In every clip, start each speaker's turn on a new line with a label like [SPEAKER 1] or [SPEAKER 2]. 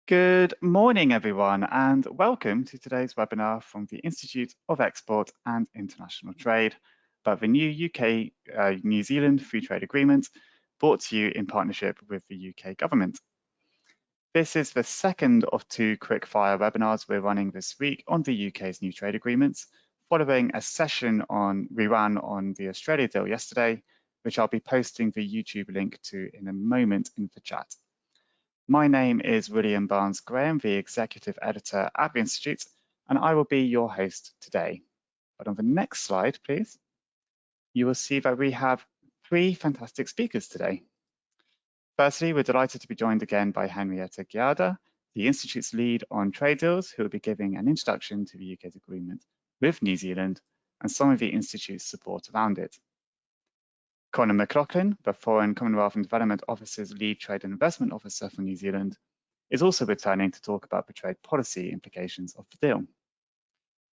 [SPEAKER 1] Good morning, everyone, and welcome to today's webinar from the Institute of Export and International Trade about the new UK-New Zealand Free Trade Agreement brought to you in partnership with the UK government. This is the second of two quick-fire webinars we're running this week on the UK's new trade agreements, following a session we ran on the Australia deal yesterday, which I'll be posting the YouTube link to in a moment in the chat. My name is William Barnes-Graham, the Executive Editor at the Institute, and I will be your host today. But on the next slide, please, you will see that we have three fantastic speakers today. Firstly, we're delighted to be joined again by Henrietta Giada, the Institute's lead on trade deals, who will be giving an introduction to the UK's agreement with New Zealand and some of the Institute's support around it. Conor McLaughlin, the Foreign, Commonwealth and Development Office's lead trade and investment officer for New Zealand, is also returning to talk about the trade policy implications of the deal.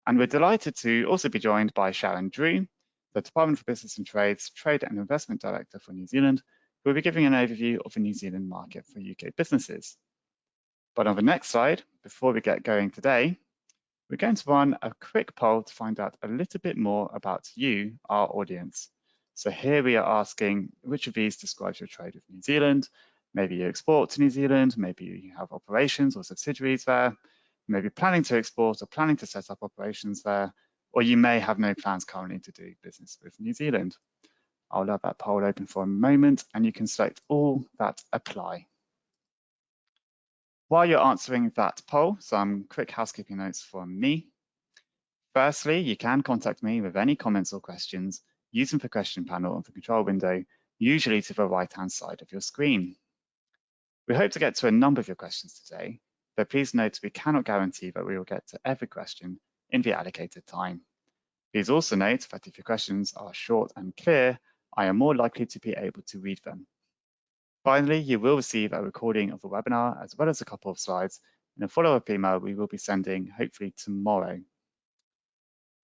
[SPEAKER 1] And we're delighted to also be joined by Sharon Drew, the Department for Business and Trade's Trade and Investment Director for New Zealand, who will be giving an overview of the New Zealand market for UK businesses. But on the next slide, before we get going today, we're going to run a quick poll to find out a little bit more about you, our audience. So here we are asking which of these describes your trade with New Zealand. Maybe you export to New Zealand, maybe you have operations or subsidiaries there, maybe planning to export or planning to set up operations there, or you may have no plans currently to do business with New Zealand. I'll let that poll open for a moment and you can select all that apply. While you're answering that poll, some quick housekeeping notes from me. Firstly, you can contact me with any comments or questions using the question panel on the control window, usually to the right-hand side of your screen. We hope to get to a number of your questions today, but please note we cannot guarantee that we will get to every question in the allocated time. Please also note that if your questions are short and clear, I am more likely to be able to read them. Finally, you will receive a recording of the webinar as well as a couple of slides in a follow-up email we will be sending hopefully tomorrow.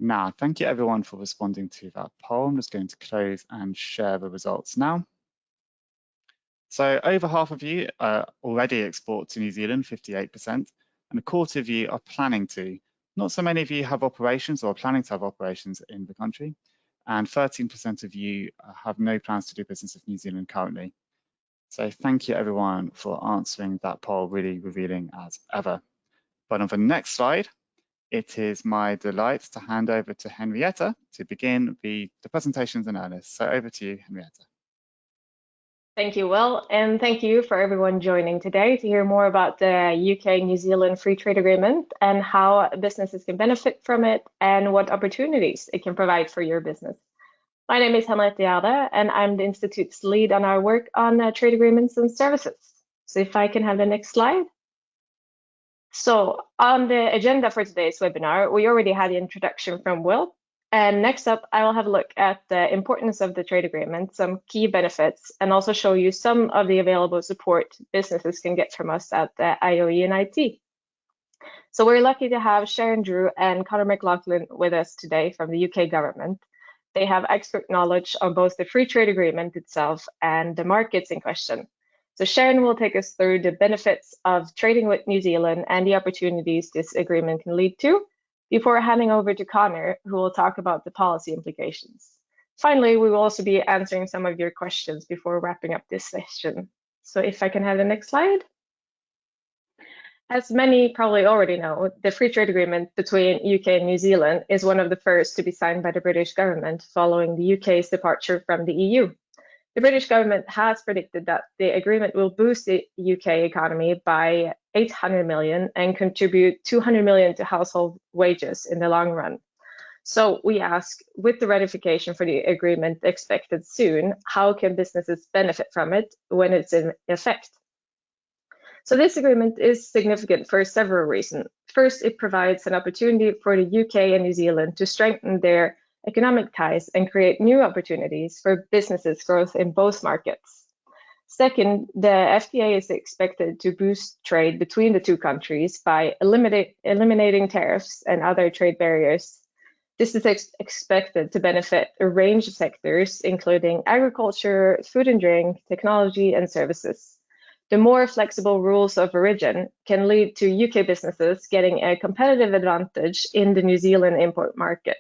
[SPEAKER 1] Now, thank you everyone for responding to that poll. I'm just going to close and share the results now. So over half of you already export to New Zealand, 58%, and a quarter of you are planning to. Not so many of you have operations or are planning to have operations in the country, and 13% of you have no plans to do business with New Zealand currently. So thank you everyone for answering that poll, really revealing as ever. But on the next slide, it is my delight to hand over to Henrietta to begin the presentations in earnest. So over to you, Henrietta.
[SPEAKER 2] Thank you, Will, and thank you for everyone joining today to hear more about the UK-New Zealand Free Trade Agreement and how businesses can benefit from it and what opportunities it can provide for your business. My name is Henrietta Giada, and I'm the Institute's lead on our work on trade agreements and services. So if I can have the next slide. So on the agenda for today's webinar, we already had the introduction from Will. And next up, I will have a look at the importance of the trade agreement, some key benefits, and also show you some of the available support businesses can get from us at the IOE&IT. So we're lucky to have Sharon Drew and Conor McLaughlin with us today from the UK government. They have expert knowledge on both the free trade agreement itself and the markets in question. So Sharon will take us through the benefits of trading with New Zealand and the opportunities this agreement can lead to, before handing over to Conor, who will talk about the policy implications. Finally, we will also be answering some of your questions before wrapping up this session. So if I can have the next slide. As many probably already know, the free trade agreement between UK and New Zealand is one of the first to be signed by the British government following the UK's departure from the EU. The British government has predicted that the agreement will boost the UK economy by 800 million and contribute 200 million to household wages in the long run. So we ask, with the ratification for the agreement expected soon, how can businesses benefit from it when it's in effect? So this agreement is significant for several reasons. First, it provides an opportunity for the UK and New Zealand to strengthen their economic ties and create new opportunities for businesses growth in both markets. Second, the FTA is expected to boost trade between the two countries by eliminating tariffs and other trade barriers. This is expected to benefit a range of sectors, including agriculture, food and drink, technology, and services. the more flexible rules of origin can lead to UK businesses getting a competitive advantage in the New Zealand import market.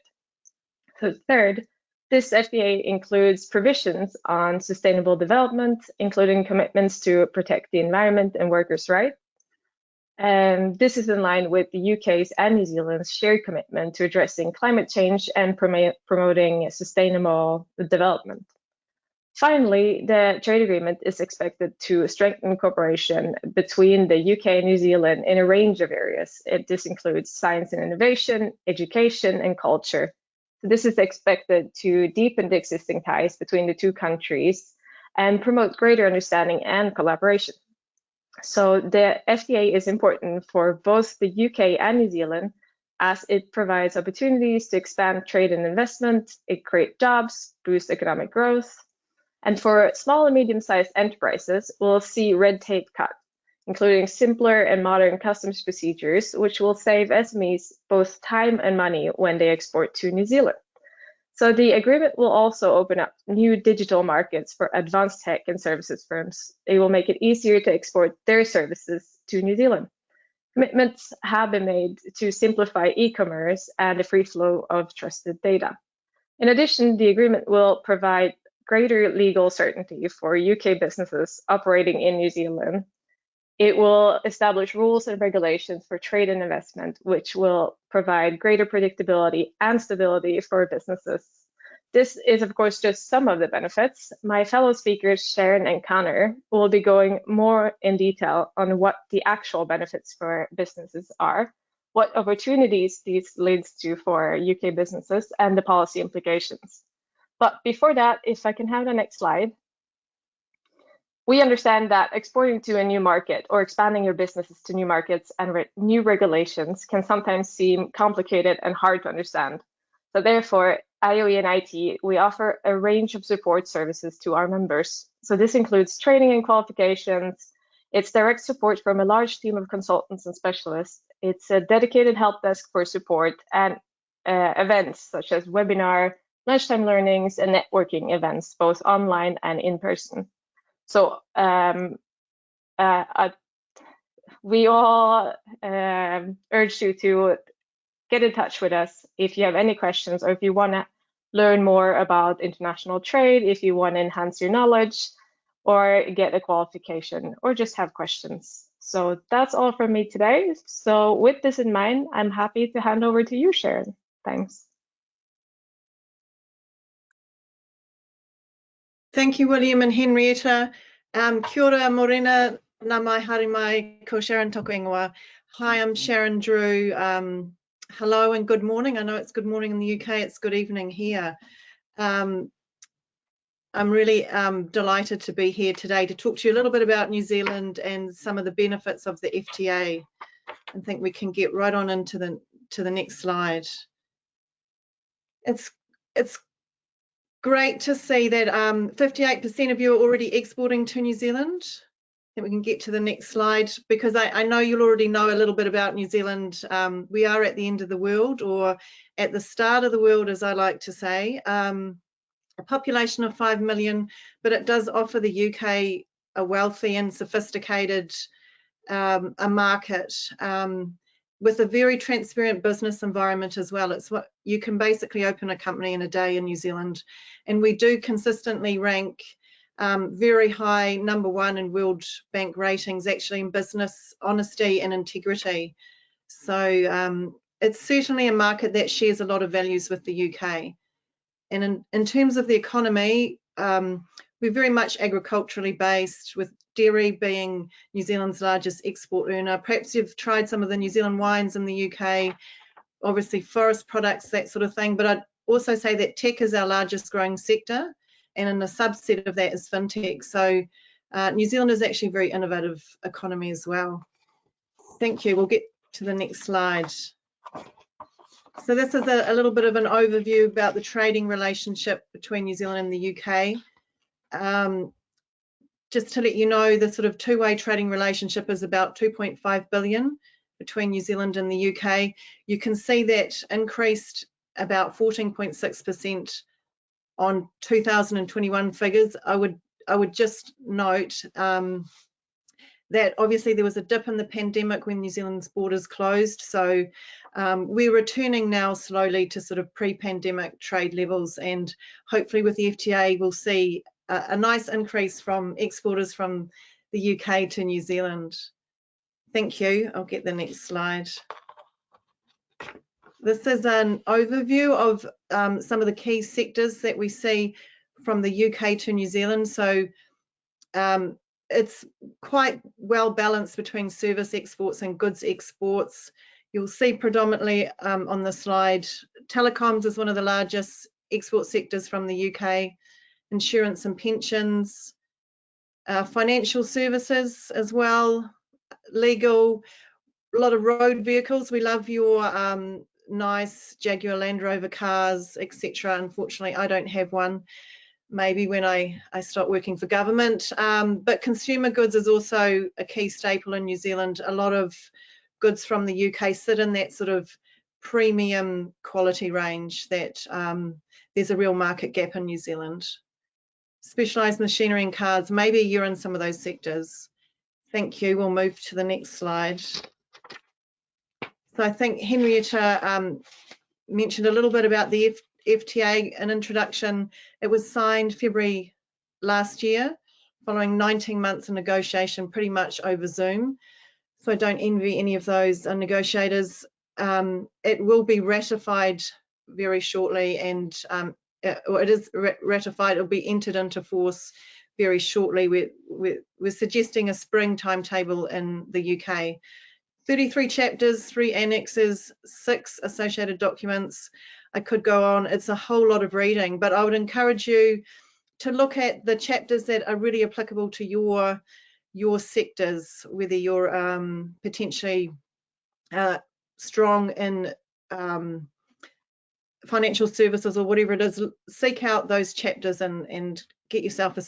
[SPEAKER 2] So third, this FTA includes provisions on sustainable development, including commitments to protect the environment and workers' rights. And this is in line with the UK's and New Zealand's shared commitment to addressing climate change and promoting sustainable development. Finally, the trade agreement is expected to strengthen cooperation between the UK and New Zealand in a range of areas. This includes science and innovation, education, and culture. So this is expected to deepen the existing ties between the two countries and promote greater understanding and collaboration. So the FTA is important for both the UK and New Zealand, as it provides opportunities to expand trade and investment, it creates jobs, boosts economic growth. And for small and medium-sized enterprises, we'll see red tape cut, including simpler and modern customs procedures, which will save SMEs both time and money when they export to New Zealand. So the agreement will also open up new digital markets for advanced tech and services firms. It will make it easier to export their services to New Zealand. Commitments have been made to simplify e-commerce and the free flow of trusted data. In addition, the agreement will provide greater legal certainty for UK businesses operating in New Zealand. It will establish rules and regulations for trade and investment, which will provide greater predictability and stability for businesses. This is, of course, just some of the benefits. My fellow speakers, Sharon and Connor, will be going more in detail on what the actual benefits for businesses are, what opportunities these leads to for UK businesses, and the policy implications. But before that, if I can have the next slide. We understand that exporting to a new market or expanding your businesses to new markets and new regulations can sometimes seem complicated and hard to understand. So therefore, IOE&IT, we offer a range of support services to our members. So this includes training and qualifications. It's direct support from a large team of consultants and specialists. It's a dedicated help desk for support and events such as webinar, lunchtime learnings, and networking events, both online and in person. So we all urge you to get in touch with us if you have any questions or if you want to learn more about international trade, if you want to enhance your knowledge or get a qualification or just have questions. So that's all from me today. So with this in mind, I'm happy to hand over to you, Sharon. Thanks.
[SPEAKER 3] Thank you, William and Henrietta. Kia ora, morena, nā mai haere mai, ko Sharon toku ingoa. Hi, I'm Sharon Drew. Hello and good morning. I know it's good morning in the UK, it's good evening here. I'm really delighted to be here today to talk to you a little bit about New Zealand and some of the benefits of the FTA. I think we can get right on into the next slide. It's great to see that 58% of you are already exporting to New Zealand. I think we can get to the next slide because I know you'll already know a little bit about New Zealand. We are at the end of the world, or at the start of the world, as I like to say. A population of 5 million, but it does offer the UK a wealthy and sophisticated a market with a very transparent business environment as well. It's what you can basically open a company in a day in New Zealand, and we do consistently rank very high, #1 in World Bank ratings, actually, in business honesty and integrity. So it's certainly a market that shares a lot of values with the UK. And in terms of the economy, we're very much agriculturally based, with dairy being New Zealand's largest export earner. Perhaps you've tried some of the New Zealand wines in the UK, obviously forest products, that sort of thing, but I'd also say that tech is our largest growing sector, and in a subset of that is fintech. So New Zealand is actually a very innovative economy as well. Thank you. We'll get to the next slide. So this is a little bit of an overview about the trading relationship between New Zealand and the UK. Just to let you know, the sort of two-way trading relationship is about 2.5 billion between New Zealand and the UK. You can see that increased about 14.6% on 2021 figures. I would just note that obviously there was a dip in the pandemic when New Zealand's borders closed. So we're returning now slowly to sort of pre-pandemic trade levels, and hopefully with the FTA we'll see a nice increase from exporters from the UK to New Zealand. Thank you. I'll get the next slide. This is an overview of some of the key sectors that we see from the UK to New Zealand. So it's quite well balanced between service exports and goods exports. You'll see predominantly on the slide, telecoms is one of the largest export sectors from the UK, insurance and pensions, financial services as well, legal, a lot of road vehicles. We love your nice Jaguar Land Rover cars, etc. Unfortunately, I don't have one. Maybe when I start working for government. But consumer goods is also a key staple in New Zealand. A lot of goods from the UK sit in that sort of premium quality range that there's a real market gap in New Zealand. Specialised machinery and cars, maybe you're in some of those sectors. Thank you. We'll move to the next slide. So I think Henrietta mentioned a little bit about the FTA, an introduction. It was signed February last year, following 19 months of negotiation, pretty much over Zoom. So I don't envy any of those negotiators. It will be ratified very shortly, and it is ratified. It will be entered into force very shortly. We're suggesting a spring timetable in the UK. 33 chapters, 3 annexes, 6 associated documents. I could go on. It's a whole lot of reading, but I would encourage you to look at the chapters that are really applicable to your sectors, whether you're potentially strong in financial services or whatever it is. Seek out those chapters and get yourself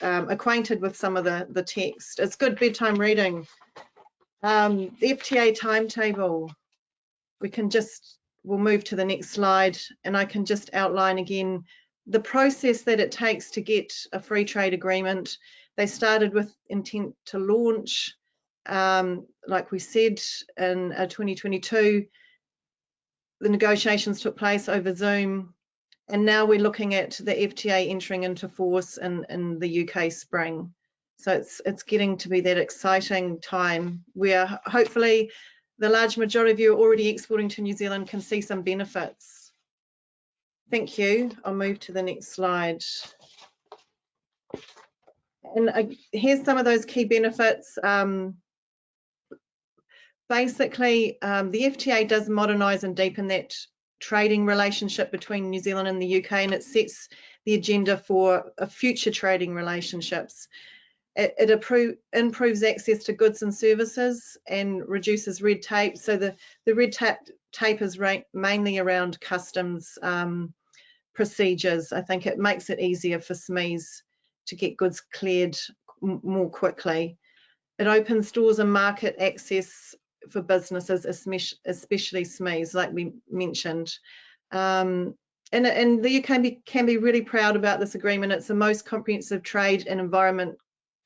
[SPEAKER 3] acquainted with some of the text. It's good bedtime reading. The FTA timetable, we'll move to the next slide, and I can just outline again the process that it takes to get a free trade agreement. They started with intent to launch, like we said, in 2022. The negotiations took place over Zoom, and now we're looking at the FTA entering into force in the UK spring. So it's getting to be that exciting time where hopefully the large majority of you are already exporting to New Zealand can see some benefits. Thank you. I'll move to the next slide. And here's some of those key benefits. Basically, the FTA does modernise and deepen that trading relationship between New Zealand and the UK, and it sets the agenda for future trading relationships. It improves access to goods and services and reduces red tape. So the red tape is mainly around customs procedures. I think it makes it easier for SMEs to get goods cleared more quickly. It opens doors and market access for businesses, especially SMEs, like we mentioned. And the UK can be really proud about this agreement. It's the most comprehensive trade and environment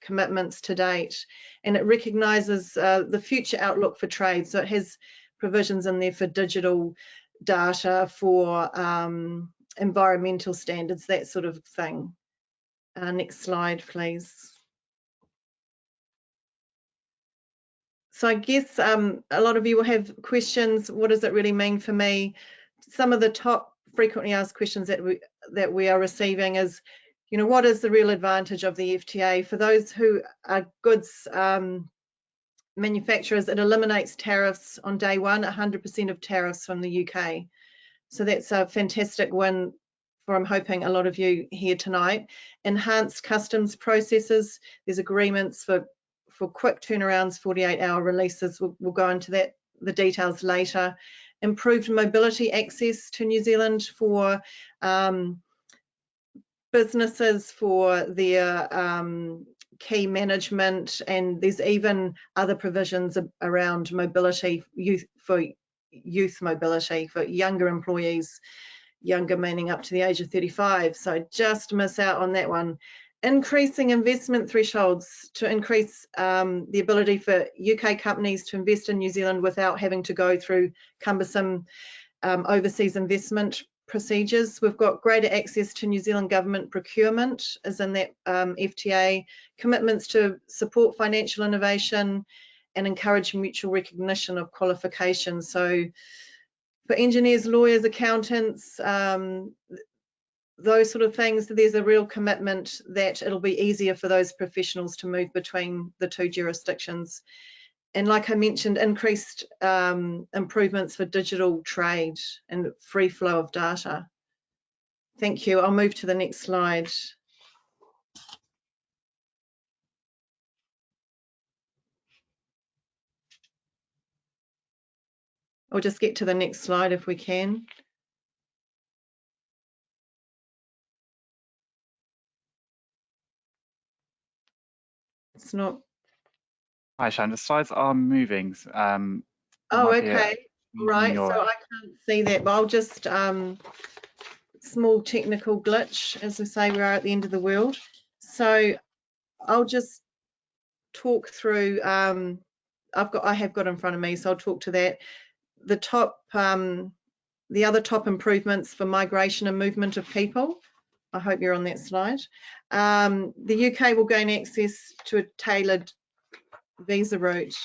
[SPEAKER 3] commitments to date, and it recognises the future outlook for trade. So it has provisions in there for digital data, for environmental standards, that sort of thing. Next slide, please. So I guess a lot of you will have questions. What does it really mean for me? Some of the top frequently asked questions that we are receiving is, you know, what is the real advantage of the FTA? For those who are goods manufacturers, it eliminates tariffs on day one, 100% of tariffs from the UK. So that's a fantastic win for, I'm hoping, a lot of you here tonight. Enhanced customs processes. There's agreements for quick turnarounds, 48-hour releases. We'll go into the details later. Improved mobility access to New Zealand for businesses, for their key management, and there's even other provisions around mobility, youth mobility for younger employees, younger meaning up to the age of 35. So just miss out on that one. increasing investment thresholds to increase the ability for UK companies to invest in New Zealand without having to go through cumbersome overseas investment procedures. We've got greater access to New Zealand government procurement, as in that FTA, commitments to support financial innovation and encourage mutual recognition of qualifications. So for engineers, lawyers, accountants, those sort of things, there's a real commitment that it'll be easier for those professionals to move between the two jurisdictions. And like I mentioned, increased improvements for digital trade and free flow of data. Thank you. I'll move to the next slide. I'll just get to the next slide if we can. It's not.
[SPEAKER 1] Hi, Sharon. The slides are moving.
[SPEAKER 3] Oh, okay. Right. So I can't see that, but I'll just small technical glitch. As we say, we are at the end of the world. So I'll just talk through. I have got in front of me, so I'll talk to that. The top, the other top improvements for migration and movement of people. I hope you're on that slide. The UK will gain access to a tailored visa route.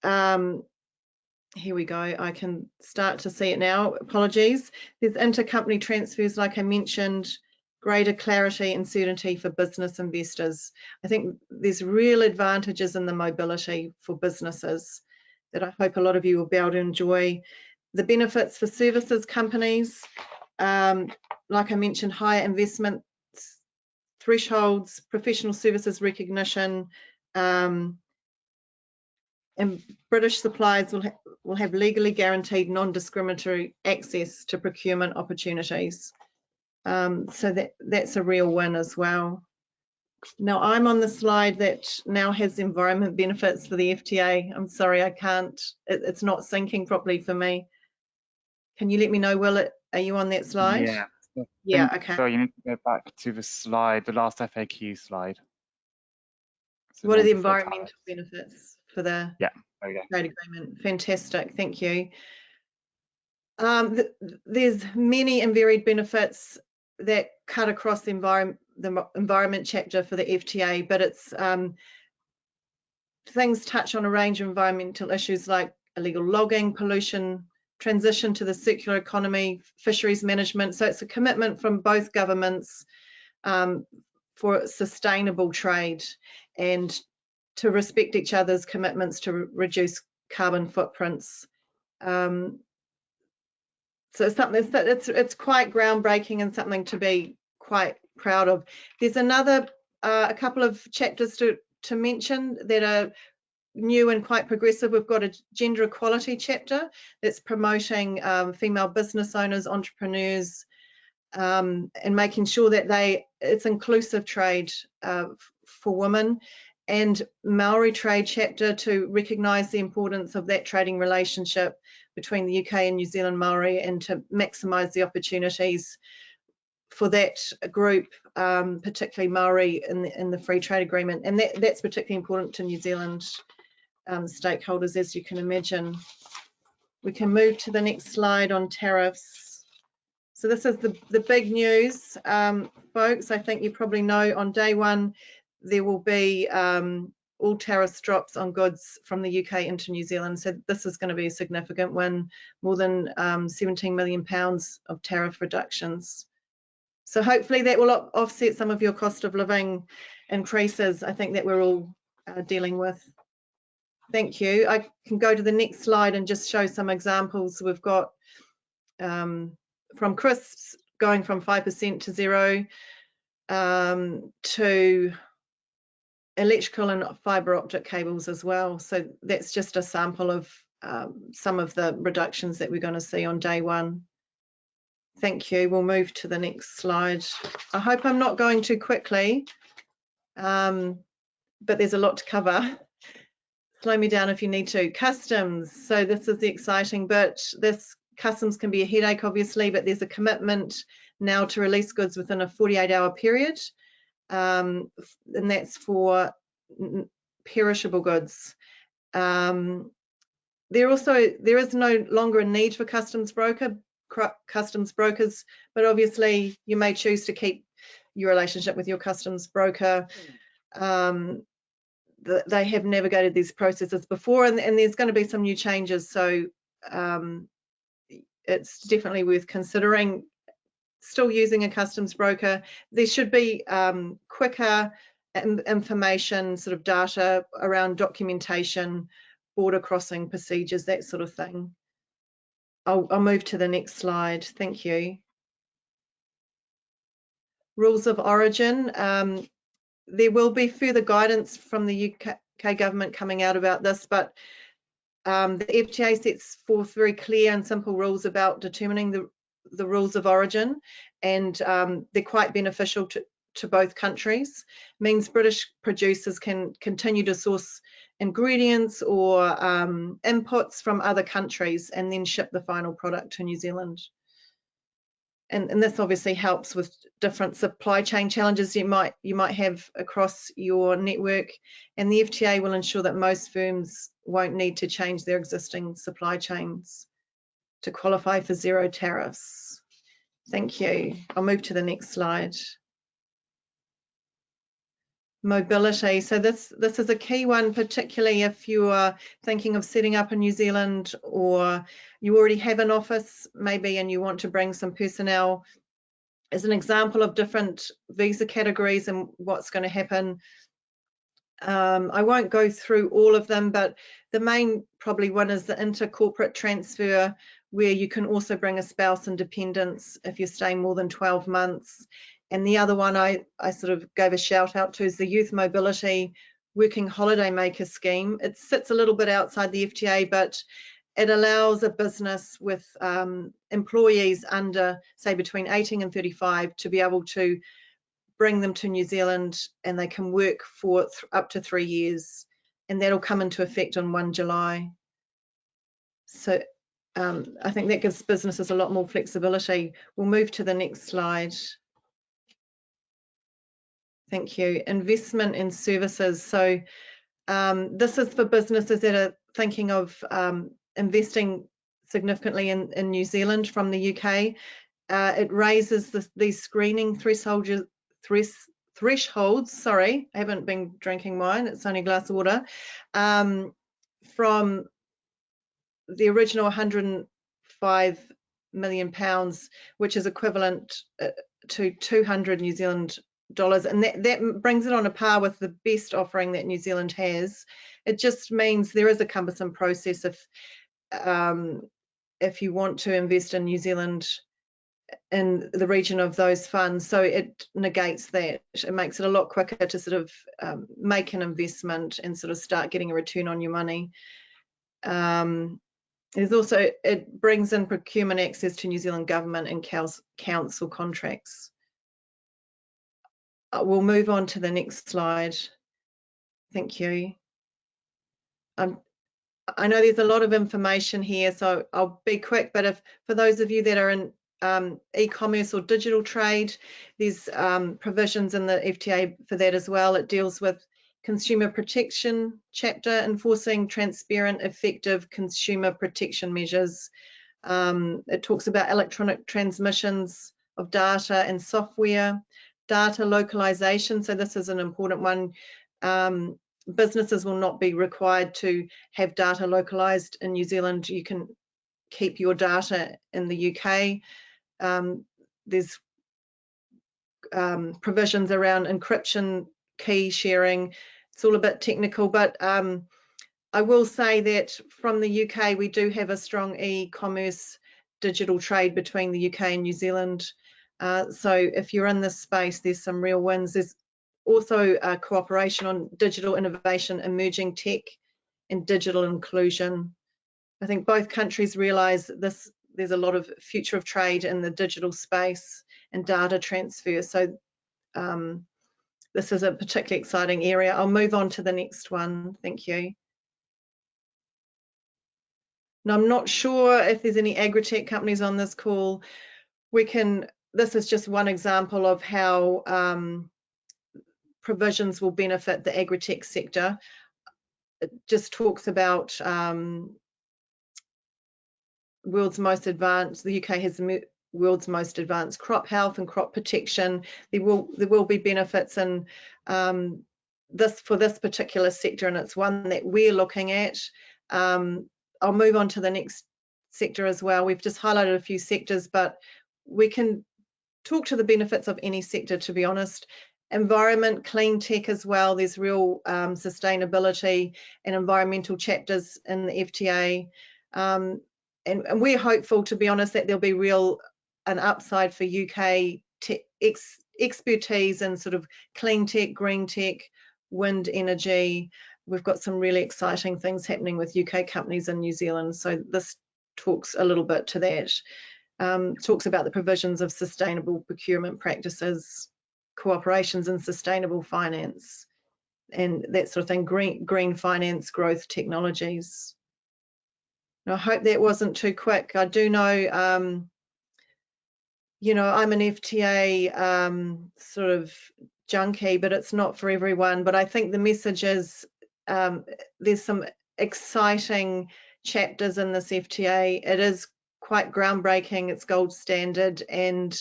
[SPEAKER 3] Here we go. I can start to see it now. Apologies. There's intercompany transfers, like I mentioned, greater clarity and certainty for business investors. I think there's real advantages in the mobility for businesses that I hope a lot of you will be able to enjoy. The benefits for services companies, like I mentioned, higher investment thresholds, professional services recognition, and British suppliers will have legally guaranteed non-discriminatory access to procurement opportunities. So that's a real win as well. Now I'm on the slide that now has environment benefits for the FTA. I'm sorry, I can't, it's not syncing properly for me. Can you let me know, Will, are you on that slide?
[SPEAKER 1] Yeah.
[SPEAKER 3] Yeah, okay.
[SPEAKER 1] So you need to go back to the slide, the last FAQ slide. So
[SPEAKER 3] what are the environmental benefits for the trade agreement? Fantastic, thank you. There's many and varied benefits that cut across the environment chapter for the FTA, but it's things touch on a range of environmental issues like illegal logging, pollution, transition to the circular economy, fisheries management. So it's a commitment from both governments for sustainable trade and to respect each other's commitments to reduce carbon footprints. So it's something it's quite groundbreaking and something to be quite proud of. There's another a couple of chapters to mention that are new and quite progressive. We've got a gender equality chapter that's promoting female business owners, entrepreneurs, and making sure that it's inclusive trade for women, and Maori trade chapter to recognise the importance of that trading relationship between the UK and New Zealand Maori and to maximise the opportunities for that group, particularly Maori in the free trade agreement, and that's particularly important to New Zealand stakeholders, as you can imagine. We can move to the next slide on tariffs. So this is the big news, folks. I think you probably know on day one there will be all tariffs drops on goods from the UK into New Zealand. So this is going to be a significant win, more than £17 million of tariff reductions. So hopefully that will offset some of your cost of living increases, I think, that we're all dealing with. Thank you. I can go to the next slide and just show some examples. We've got from crisps going from 5% to 0%, to electrical and fibre optic cables as well. So that's just a sample of some of the reductions that we're going to see on day one. Thank you. We'll move to the next slide. I hope I'm not going too quickly, but there's a lot to cover. Slow me down if you need to. Customs. So this is the exciting bit. This customs can be a headache, obviously, but there's a commitment now to release goods within a 48-hour period, and that's for perishable goods. There is no longer a need for customs brokers, but obviously you may choose to keep your relationship with your customs broker. They have navigated these processes before, and there's going to be some new changes, so it's definitely worth considering still using a customs broker. There should be quicker information, sort of data around documentation, border crossing procedures, that sort of thing. I'll move to the next slide. Thank you. Rules of origin. There will be further guidance from the UK government coming out about this, but the FTA sets forth very clear and simple rules about determining the rules of origin, and they're quite beneficial to both countries. It means British producers can continue to source ingredients or inputs from other countries and then ship the final product to New Zealand. And this obviously helps with different supply chain challenges you might have across your network, and the FTA will ensure that most firms won't need to change their existing supply chains to qualify for zero tariffs. Thank you. I'll move to the next slide. Mobility. So this is a key one, particularly if you are thinking of setting up in New Zealand, or you already have an office maybe and you want to bring some personnel. As an example of different visa categories and what's going to happen, I won't go through all of them, but the main probably one is the inter-corporate transfer, where you can also bring a spouse and dependents if you're staying more than 12 months. And the other one I sort of gave a shout out to is the Youth Mobility Working Holiday Maker Scheme. It sits a little bit outside the FTA, but it allows a business with employees under, say, between 18 and 35 to be able to bring them to New Zealand, and they can work for up to 3 years, and that'll come into effect on 1 July. So I think that gives businesses a lot more flexibility. We'll move to the next slide. Thank you. Investment in services. So this is for businesses that are thinking of investing significantly in New Zealand from the UK. It raises these screening thresholds. Sorry, I haven't been drinking wine, it's only a glass of water. From the original £105 million, which is equivalent to 200 New Zealand dollars, and that brings it on a par with the best offering that New Zealand has. It just means there is a cumbersome process if you want to invest in New Zealand in the region of those funds, so it negates that. It makes it a lot quicker to sort of make an investment and sort of start getting a return on your money. There's also, it brings in procurement access to New Zealand government and council contracts. We'll move on to the next slide. Thank you. I know there's a lot of information here, so I'll be quick, but for those of you that are in e-commerce or digital trade, there's provisions in the FTA for that as well. It deals with consumer protection chapter, enforcing transparent, effective consumer protection measures. It talks about electronic transmissions of data and software, data localization. So this is an important one. Businesses will not be required to have data localized in New Zealand. You can keep your data in the UK. There's provisions around encryption, key sharing. It's all a bit technical, but I will say that from the UK, we do have a strong e-commerce digital trade between the UK and New Zealand. So if you're in this space, there's some real wins. There's also cooperation on digital innovation, emerging tech, and digital inclusion. I think both countries realise this. There's a lot of future of trade in the digital space and data transfer. So this is a particularly exciting area. I'll move on to the next one. Thank you. Now, I'm not sure if there's any agri-tech companies on this call. We can this is just one example of how provisions will benefit the agri-tech sector. It just talks about world's most advanced, the UK has the world's most advanced crop health and crop protection. There will be benefits in for this particular sector, and it's one that we're looking at. I'll move on to the next sector as well. We've just highlighted a few sectors, but we can talk to the benefits of any sector, to be honest. Environment, clean tech as well. There's real sustainability and environmental chapters in the FTA. And we're hopeful, to be honest, that there'll be an upside for UK expertise in sort of clean tech, green tech, wind energy. We've got some really exciting things happening with UK companies in New Zealand. So this talks a little bit to that. Talks about the provisions of sustainable procurement practices, cooperations in sustainable finance, and that sort of thing, green finance, growth technologies. Now, I hope that wasn't too quick. I do know, you know, I'm an FTA sort of junkie, but it's not for everyone. But I think the message is there's some exciting chapters in this FTA. It is quite groundbreaking, it's gold standard, and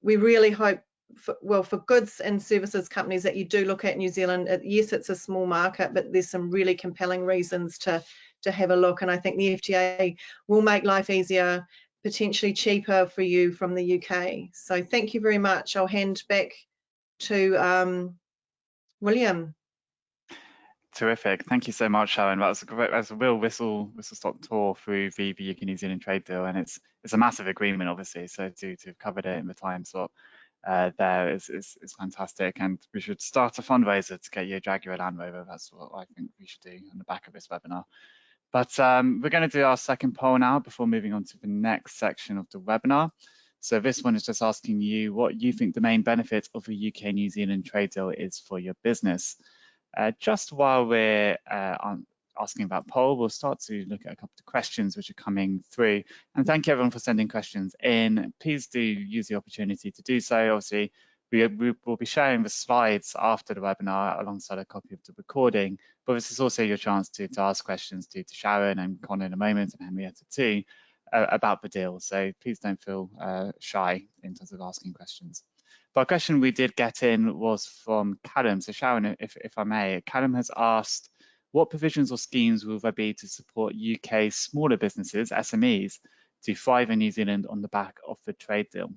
[SPEAKER 3] we really hope, for goods and services companies, that you do look at New Zealand. Yes, it's a small market, but there's some really compelling reasons to have a look, and I think the FTA will make life easier, potentially cheaper for you from the UK. So thank you very much. I'll hand back to William.
[SPEAKER 1] Terrific. Thank you so much, Sharon. That was a real whistle-stop tour through the UK-New Zealand trade deal, and it's a massive agreement, obviously. So to have covered it in the time slot there is fantastic, and we should start a fundraiser to get you a Jaguar Land Rover. That's what I think we should do on the back of this webinar. But we're going to do our second poll now before moving on to the next section of the webinar. So this one is just asking you what you think the main benefit of a UK-New Zealand trade deal is for your business. Just while we're asking about poll, we'll start to look at a couple of questions which are coming through. And thank you everyone for sending questions in. Please do use the opportunity to do so. Obviously, we will be sharing the slides after the webinar alongside a copy of the recording, but this is also your chance to ask questions to Sharon and Connor in a moment, and Henrietta too, about the deal. So please don't feel shy in terms of asking questions. But a question we did get in was from Callum. So Sharon, if I may, Callum has asked, what provisions or schemes will there be to support UK smaller businesses, SMEs, to thrive in New Zealand on the back of the trade deal?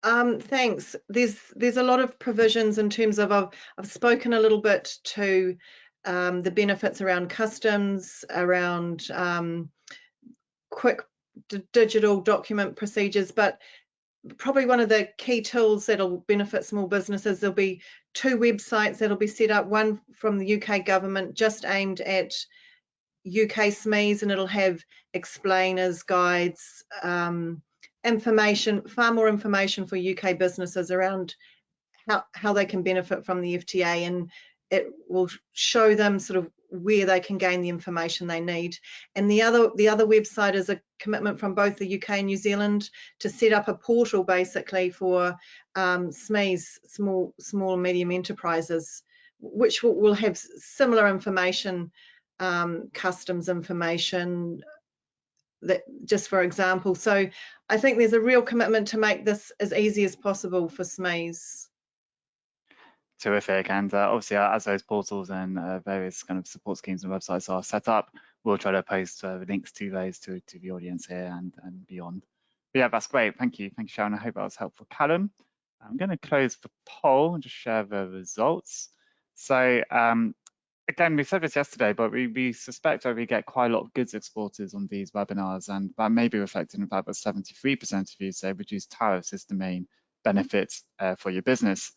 [SPEAKER 3] Thanks. There's a lot of provisions in terms of, I've spoken a little bit to the benefits around customs, around quick digital document procedures, but probably one of the key tools that'll benefit small businesses, there'll be 2 websites that'll be set up, one from the UK government just aimed at UK SMEs, and it'll have explainers, guides, information, far more information for UK businesses around how they can benefit from the FTA, and it will show them sort of where they can gain the information they need. And the other website is a commitment from both the UK and New Zealand to set up a portal basically for SMEs, small and medium enterprises, which will have similar information, customs information, that just for example. So I think there's a real commitment to make this as easy as possible for SMEs.
[SPEAKER 1] Terrific, and obviously as those portals and various kind of support schemes and websites are set up, we'll try to post the links to those to the audience here and beyond. But yeah, that's great. Thank you, Sharon. I hope that was helpful. Callum, I'm going to close the poll and just share the results. So again, we said this yesterday, but we suspect that we get quite a lot of goods exporters on these webinars, and that may be reflected in the fact that 73% of you say reduced tariffs is the main benefit for your business.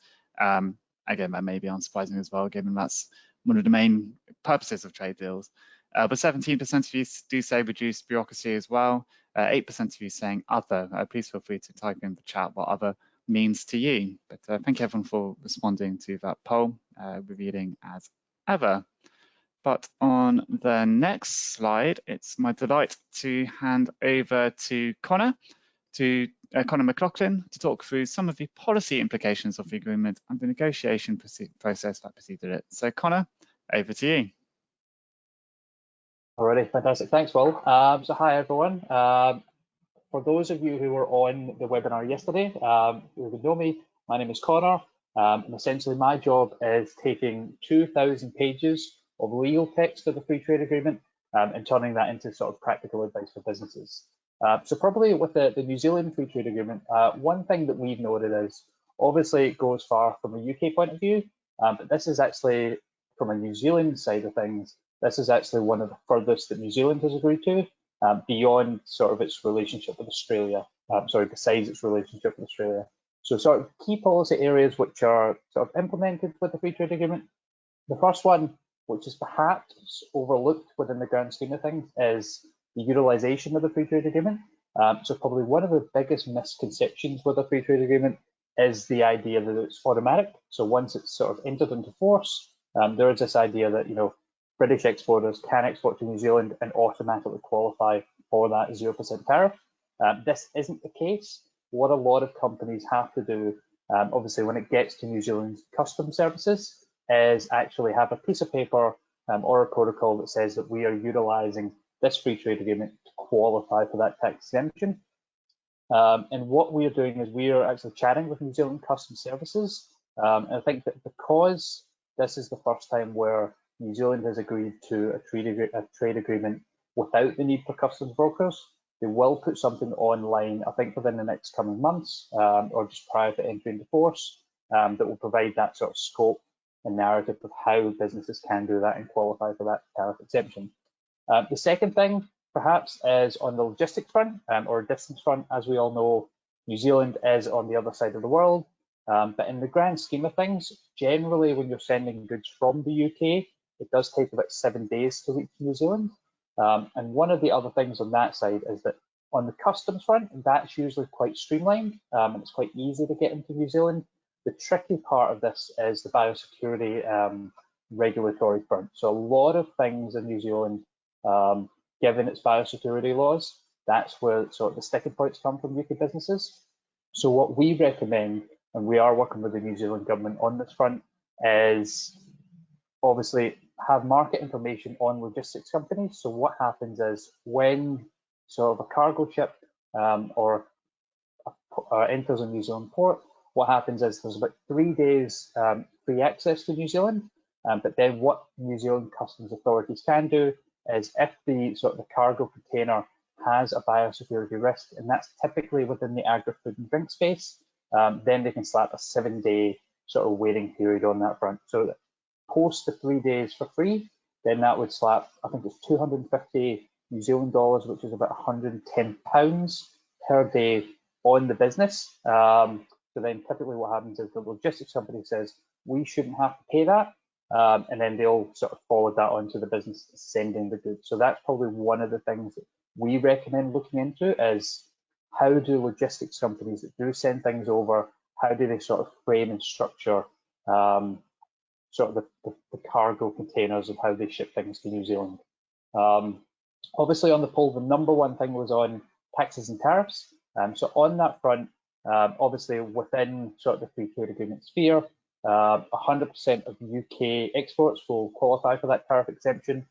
[SPEAKER 1] Again, that may be unsurprising as well, given that's one of the main purposes of trade deals. But 17% of you do say reduced bureaucracy as well. 8% of you saying other. Please feel free to type in the chat what other means to you. But thank you everyone for responding to that poll, revealing as ever. But on the next slide, it's my delight to hand over to Connor, to Conor McLaughlin to talk through some of the policy implications of the agreement and the negotiation process that preceded it. So Conor, over to you.
[SPEAKER 4] Alrighty, fantastic. Thanks, Will. So hi, everyone. For those of you who were on the webinar yesterday, who would know me, my name is Conor, and essentially my job is taking 2,000 pages of legal text for the free trade agreement and turning that into sort of practical advice for businesses. So probably with the New Zealand free trade agreement, one thing that we've noted is obviously it goes far from a UK point of view, but this is actually from a New Zealand side of things. This is actually one of the furthest that New Zealand has agreed to, beyond sort of its relationship with Australia, besides its relationship with Australia. So sort of key policy areas which are sort of implemented with the free trade agreement. The first one, which is perhaps overlooked within the grand scheme of things, is the utilisation of the free trade agreement. So probably one of the biggest misconceptions with a free trade agreement is the idea that it's automatic. So once it's sort of entered into force, there is this idea that, you know, British exporters can export to New Zealand and automatically qualify for that 0% tariff. This isn't the case. What a lot of companies have to do, obviously when it gets to New Zealand's customs services, is actually have a piece of paper or a protocol that says that we are utilising this free trade agreement to qualify for that tax exemption. And what we are doing is we are actually chatting with New Zealand Customs Services. And I think that because this is the first time where New Zealand has agreed to a trade agreement without the need for customs brokers, they will put something online, I think within the next coming months, or just prior to entry into force, that will provide that sort of scope and narrative of how businesses can do that and qualify for that tariff exemption. The second thing, perhaps, is on the logistics front, or distance front. As we all know, New Zealand is on the other side of the world, but in the grand scheme of things, generally when you're sending goods from the UK, it does take about 7 days to reach New Zealand. And one of the other things on that side is that on the customs front, that's usually quite streamlined, and it's quite easy to get into New Zealand. The tricky part of this is the biosecurity regulatory front. So a lot of things in New Zealand, given its biosecurity laws, that's where sort of the sticking points come from UK businesses. So what we recommend, and we are working with the New Zealand government on this front, is obviously have market information on logistics companies. So what happens is when sort of a cargo ship or enters a New Zealand port, what happens is there's about 3 days free access to New Zealand. But then what New Zealand customs authorities can do is if the sort of the cargo container has a biosecurity risk, and that's typically within the agri-food and drink space, then they can slap a 7-day sort of waiting period on that front. So that post the 3 days for free, then that would slap, I think it's 250 New Zealand dollars, which is about £110 per day on the business. So then typically what happens is the logistics company says, we shouldn't have to pay that. And then they'll sort of forward that on to the business sending the goods. So that's probably one of the things that we recommend looking into is how do logistics companies that do send things over, how do they sort of frame and structure sort of the cargo containers of how they ship things to New Zealand. Obviously on the poll, the number one thing was on taxes and tariffs. So on that front, obviously within sort of the free trade agreement sphere, 100% of UK exports will qualify for that tariff exemption.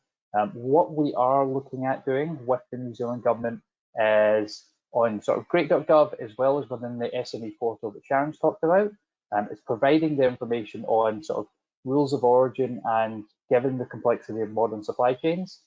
[SPEAKER 4] What we are looking at doing with the New Zealand government is on sort of great.gov as well as within the SME portal that Sharon's talked about, is providing the information on sort of rules of origin and given the complexity of modern supply chains,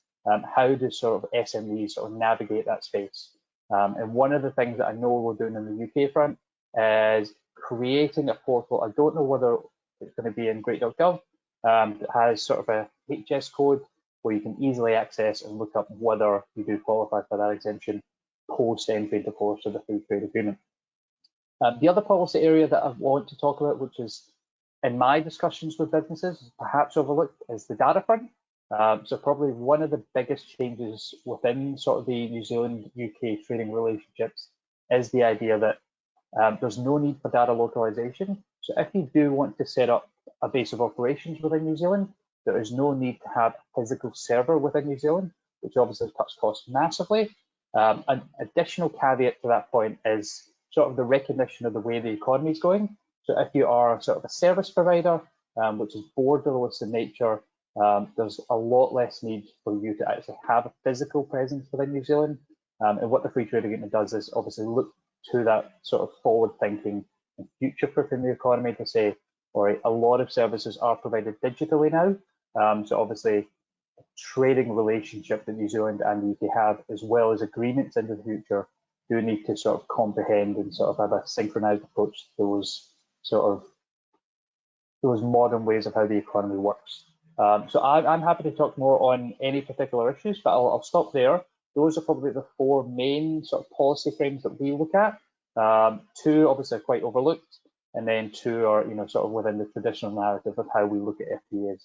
[SPEAKER 4] how do sort of SMEs sort of navigate that space. And one of the things that I know we're doing in the UK front is creating a portal. I don't know whether it's going to be in great.gov, that has sort of a HS code where you can easily access and look up whether you do qualify for that exemption post entry into force of the free trade agreement. The other policy area that I want to talk about, which is in my discussions with businesses, perhaps overlooked, is the data front. So probably one of the biggest changes within sort of the New Zealand UK trading relationships is the idea that there's no need for data localization. So if you do want to set up a base of operations within New Zealand, there is no need to have a physical server within New Zealand, which obviously cuts costs massively. An additional caveat to that point is sort of the recognition of the way the economy is going. So if you are sort of a service provider, which is borderless in nature, there's a lot less need for you to actually have a physical presence within New Zealand. And what the free trade agreement does is obviously look to that sort of forward thinking and future proofing the economy to say, all right, a lot of services are provided digitally now. So obviously a trading relationship that New Zealand and the UK have, as well as agreements into the future, do need to sort of comprehend and sort of have a synchronized approach to those modern ways of how the economy works. So I'm happy to talk more on any particular issues, but I'll stop there. Those are probably the four main sort of policy frames that we look at. Two obviously are quite overlooked, and then two are sort of within the traditional narrative of how we look at FTAs.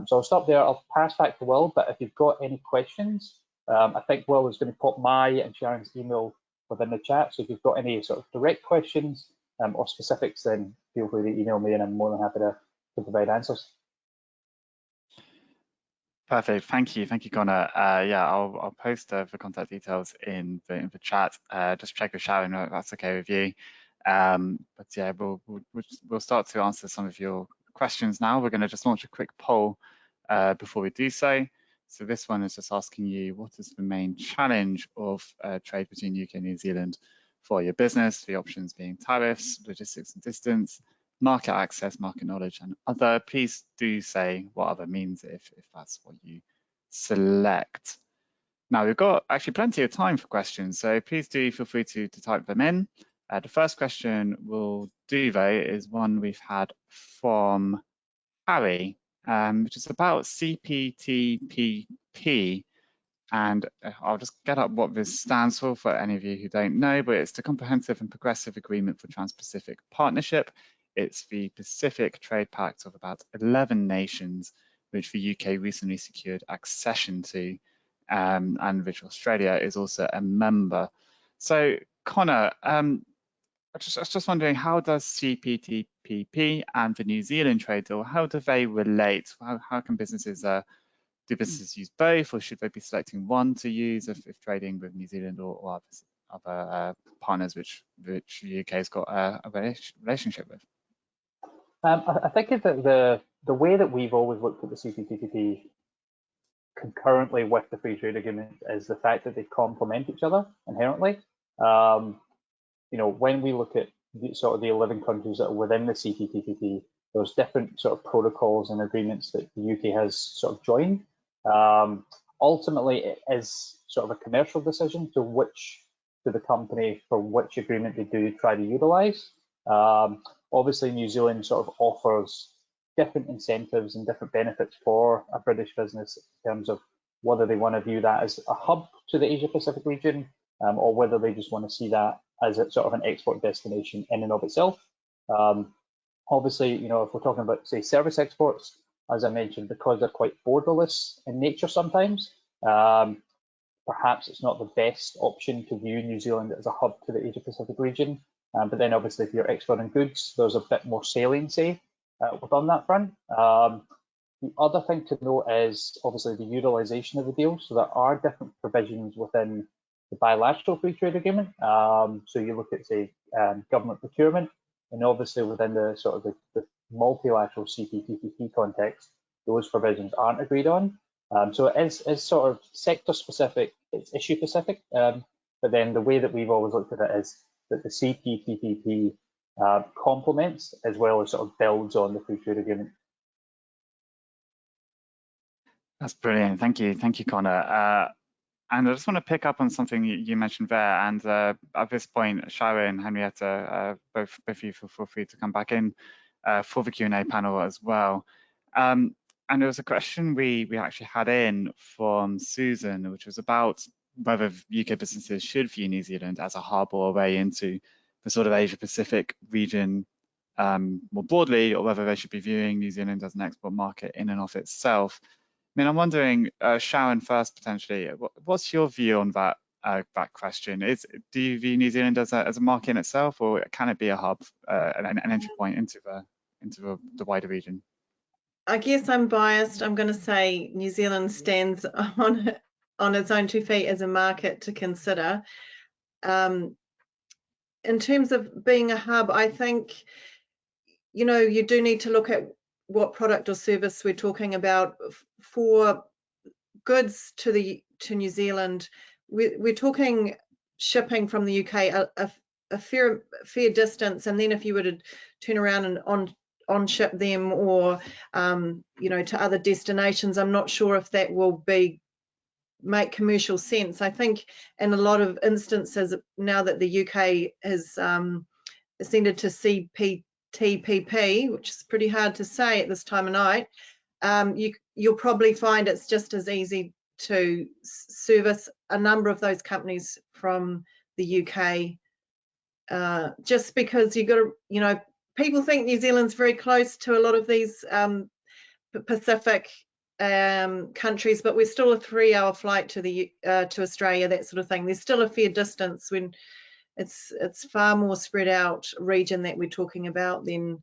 [SPEAKER 4] So I'll stop there. I'll pass back to Will, but if you've got any questions, I think Will is going to pop my and Sharon's email within the chat. So if you've got any sort of direct questions or specifics, then feel free to email me, and I'm more than happy to provide answers.
[SPEAKER 1] Perfect. Thank you, Connor. Yeah, I'll post the contact details in the chat. Just check with Sharon if that's okay with you. But yeah, we'll start to answer some of your questions now. We're going to just launch a quick poll before we do so. So this one is just asking you, what is the main challenge of trade between UK and New Zealand for your business? The options being tariffs, logistics and distance, market access, market knowledge, and other. Please do say what other means if that's what you select. Now we've got actually plenty of time for questions, so please do feel free to type them in. The first question we'll do though is one we've had from Harry, which is about CPTPP. And I'll just get up what this stands for any of you who don't know, but it's the Comprehensive and Progressive Agreement for Trans-Pacific Partnership. It's the Pacific Trade Pact of about 11 nations, which the UK recently secured accession to, and which Australia is also a member. So, Connor, I was just wondering, how does CPTPP and the New Zealand trade deal, how do they relate? How can businesses do businesses use both, or should they be selecting one to use if trading with New Zealand or other partners which the UK has got a relationship with?
[SPEAKER 4] I think that the way that we've always looked at the CPTPP concurrently with the free trade agreement is the fact that they complement each other inherently. When we look at the 11 countries that are within the CPTPP, there's different sort of protocols and agreements that the UK has sort of joined. Ultimately, it is sort of a commercial decision to the company for which agreement they do try to utilise. Obviously, New Zealand sort of offers different incentives and different benefits for a British business in terms of whether they want to view that as a hub to the Asia Pacific region, or whether they just want to see that as a sort of an export destination in and of itself. Obviously, if we're talking about, say, service exports, as I mentioned, because they're quite borderless in nature sometimes, perhaps it's not the best option to view New Zealand as a hub to the Asia Pacific region. But then obviously if you're exporting goods, there's a bit more saliency on that front. The other thing to note is obviously the utilisation of the deal. So there are different provisions within the bilateral free trade agreement. So you look at, say, government procurement, and obviously within the sort of the multilateral CPTPP context, those provisions aren't agreed on. So it is sort of sector specific, it's issue specific, but then the way that we've always looked at it is that the CPTPP complements as well as sort of builds on the free trade agreement.
[SPEAKER 1] That's brilliant. Thank you, Connor. And I just want to pick up on something you mentioned there. And at this point, Sharon and Henrietta, both of you feel free to come back in for the Q&A panel as well. And there was a question we actually had in from Susan, which was about whether UK businesses should view New Zealand as a hub or a way into the sort of Asia Pacific region more broadly, or whether they should be viewing New Zealand as an export market in and of itself. I mean, I'm wondering, Sharon first, potentially, what's your view on that question? Do you view New Zealand as a market in itself, or can it be a hub, an entry point into the wider region?
[SPEAKER 3] I guess I'm biased. I'm going to say New Zealand stands on on its own 2 feet as a market to consider. In terms of being a hub, I think, you know, you do need to look at what product or service we're talking about. For goods to New Zealand, we're talking shipping from the UK a fair distance, and then if you were to turn around and on ship them, or you know, to other destinations, I'm not sure if that will make commercial sense. I think in a lot of instances now that the UK has ascended to CPTPP, which is pretty hard to say at this time of night, you'll probably find it's just as easy to service a number of those companies from the UK, just because you've got to, you know, people think New Zealand's very close to a lot of these Pacific countries, but we're still a 3-hour flight to Australia, that sort of thing. There's still a fair distance when it's far more spread out region that we're talking about. Then,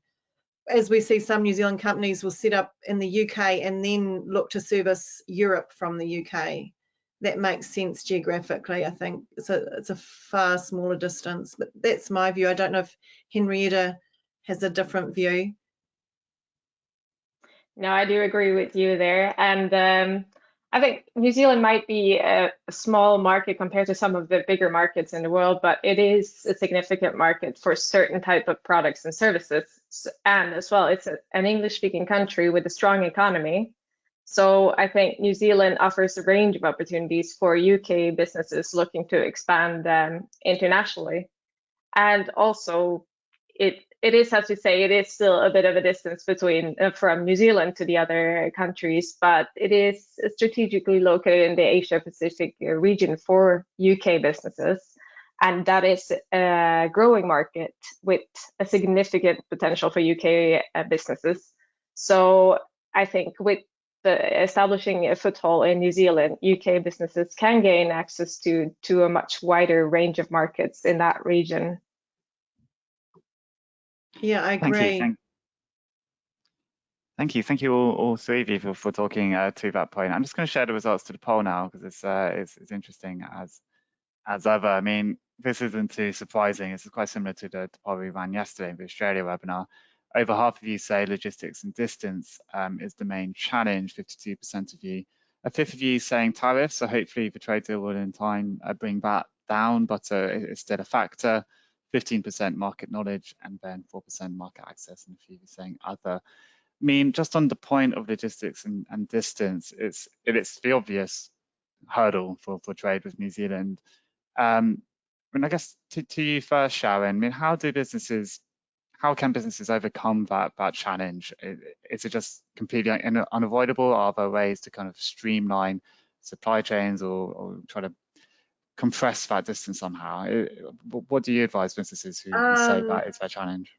[SPEAKER 3] as we see, some New Zealand companies will set up in the UK and then look to service Europe from the UK. That makes sense geographically. I think it's a far smaller distance, but that's my view. I don't know if Henrietta has a different view.
[SPEAKER 2] No, I do agree with you there. And I think New Zealand might be a small market compared to some of the bigger markets in the world, but it is a significant market for certain type of products and services. And as well, it's an English-speaking country with a strong economy. So I think New Zealand offers a range of opportunities for UK businesses looking to expand internationally. And also, it is, as you say, it is still a bit of a distance between from New Zealand to the other countries, but it is strategically located in the Asia Pacific region for UK businesses, and that is a growing market with a significant potential for UK businesses. So I think with establishing a foothold in New Zealand, UK businesses can gain access to a much wider range of markets in that region.
[SPEAKER 3] Yeah, I agree.
[SPEAKER 1] Thank you all three of you for talking to that point. I'm just going to share the results to the poll now because it's interesting as ever. I mean, this isn't too surprising. It's quite similar to the poll we ran yesterday in the Australia webinar. Over half of you say logistics and distance is the main challenge, 52% of you. A fifth of you saying tariffs, so hopefully the trade deal will in time bring that down, but it's still a factor. 15% market knowledge, and then 4% market access, and a few saying other. I mean, just on the point of logistics and distance, it's the obvious hurdle for trade with New Zealand. I mean, I guess to you first, Sharon. I mean, how can businesses overcome that challenge? Is it just completely unavoidable? Are there ways to kind of streamline supply chains or try to compress that distance somehow? What do you advise businesses who say that is their challenge?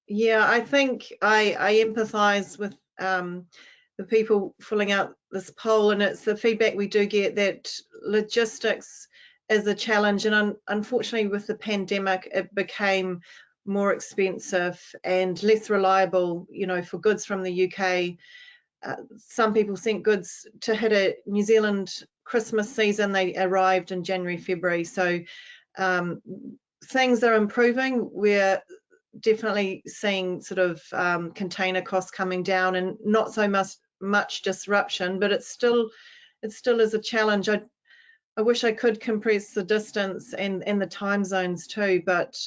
[SPEAKER 3] Yeah, I think I empathise with the people filling out this poll, and it's the feedback we do get that logistics is a challenge, and unfortunately with the pandemic it became more expensive and less reliable, you know, for goods from the UK. Some people sent goods to hit a New Zealand Christmas season. They arrived in January, February. So things are improving. We're definitely seeing sort of container costs coming down and not so much disruption, but it still is a challenge. I wish I could compress the distance and the time zones too, but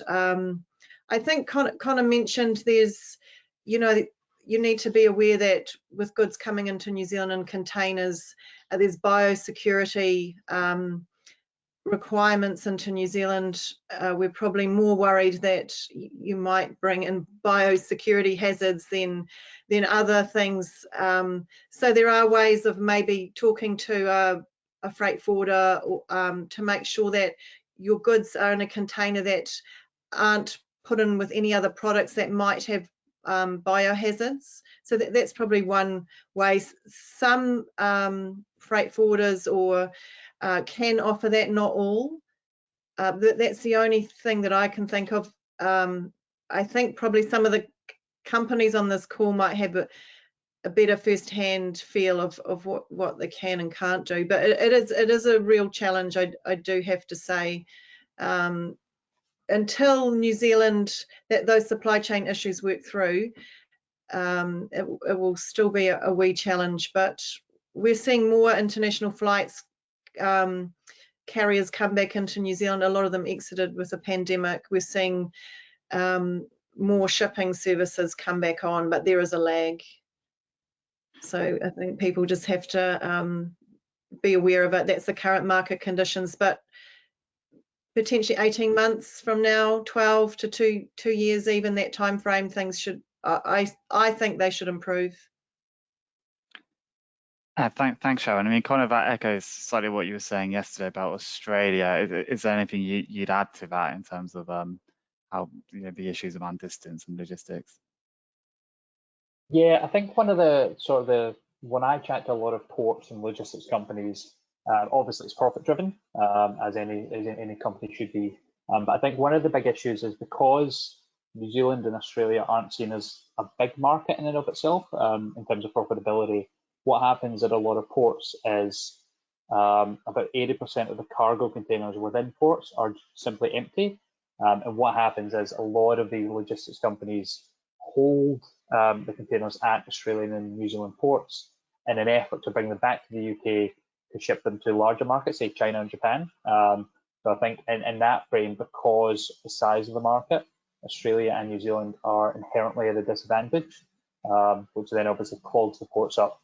[SPEAKER 3] I think Connor mentioned there's, you know, you need to be aware that with goods coming into New Zealand in containers, there's biosecurity requirements into New Zealand. We're probably more worried that you might bring in biosecurity hazards than other things. So there are ways of maybe talking to a freight forwarder to make sure that your goods are in a container that aren't put in with any other products that might have biohazards. So that's probably one way. Some freight forwarders or can offer that, not all. That's the only thing that I can think of. I think probably some of the companies on this call might have a better first-hand feel of what they can and can't do. But it is a real challenge, I do have to say. Until New Zealand, those supply chain issues work through, it will still be a wee challenge. But we're seeing more international flights, carriers come back into New Zealand. A lot of them exited with the pandemic. We're seeing more shipping services come back on, but there is a lag. So I think people just have to be aware of it. That's the current market conditions, but potentially 18 months from now, 12 to 2 years, even that time frame, things should, I think they should improve.
[SPEAKER 1] Thanks, Sharon. I mean, kind of that echoes slightly what you were saying yesterday about Australia. Is there anything you'd add to that in terms of how the issues around distance and logistics?
[SPEAKER 4] Yeah, I think one of when I chat to a lot of ports and logistics companies, obviously it's profit driven, as any company should be. But I think one of the big issues is because New Zealand and Australia aren't seen as a big market in and of itself, in terms of profitability. What happens at a lot of ports is about 80% of the cargo containers within ports are simply empty. And what happens is a lot of the logistics companies hold the containers at Australian and New Zealand ports in an effort to bring them back to the UK to ship them to larger markets, say China and Japan. So I think in that frame, because the size of the market, Australia and New Zealand are inherently at a disadvantage, which then obviously clogs the ports up.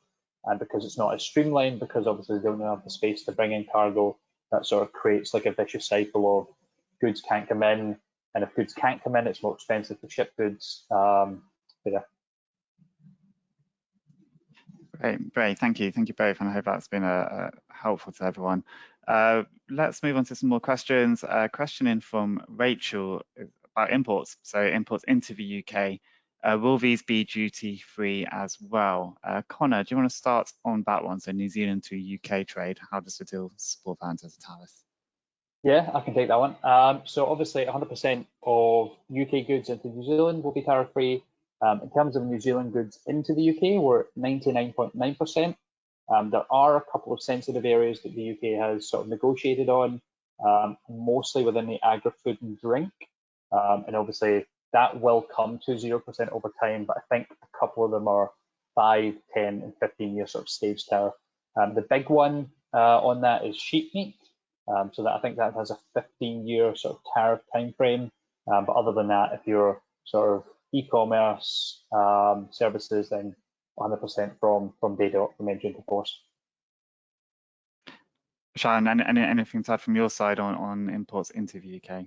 [SPEAKER 4] And because it's not as streamlined, because obviously they don't have the space to bring in cargo, that sort of creates like a vicious cycle of goods can't come in, and if goods can't come in, it's more expensive to ship goods. Yeah.
[SPEAKER 1] Great. Thank you both, and I hope that's been helpful to everyone. Let's move on to some more questions. A question in from Rachel about imports. So imports into the UK. Will these be duty free as well? Connor, do you want to start on that one? So New Zealand to UK trade, how does the deal support that as a tariff?
[SPEAKER 4] Yeah, I can take that one. So obviously 100% of UK goods into New Zealand will be tariff free. In terms of New Zealand goods into the UK, we're at 99.9%. There are a couple of sensitive areas that the UK has sort of negotiated on, mostly within the agri-food and drink. And obviously that will come to 0% over time, but I think a couple of them are 5, 10, and 15-year sort of stage tariff. The big one on that is sheep meat. So that I think that has a 15-year sort of tariff time frame. But other than that, if you're sort of e-commerce services, then 100% from day dot from entry into force.
[SPEAKER 1] Sharon, anything to add from your side on imports into the UK?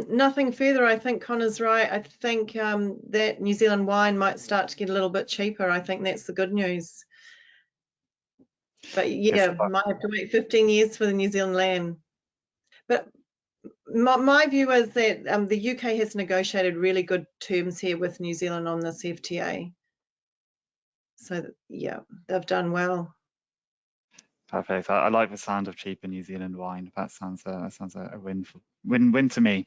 [SPEAKER 3] Nothing further. I think Connor's right. I think that New Zealand wine might start to get a little bit cheaper. I think that's the good news. But yeah, might have to wait 15 years for the New Zealand lamb. But my view is that the UK has negotiated really good terms here with New Zealand on this FTA. So yeah, they've done well.
[SPEAKER 1] Perfect. I like the sound of cheaper New Zealand wine. That sounds a win to me.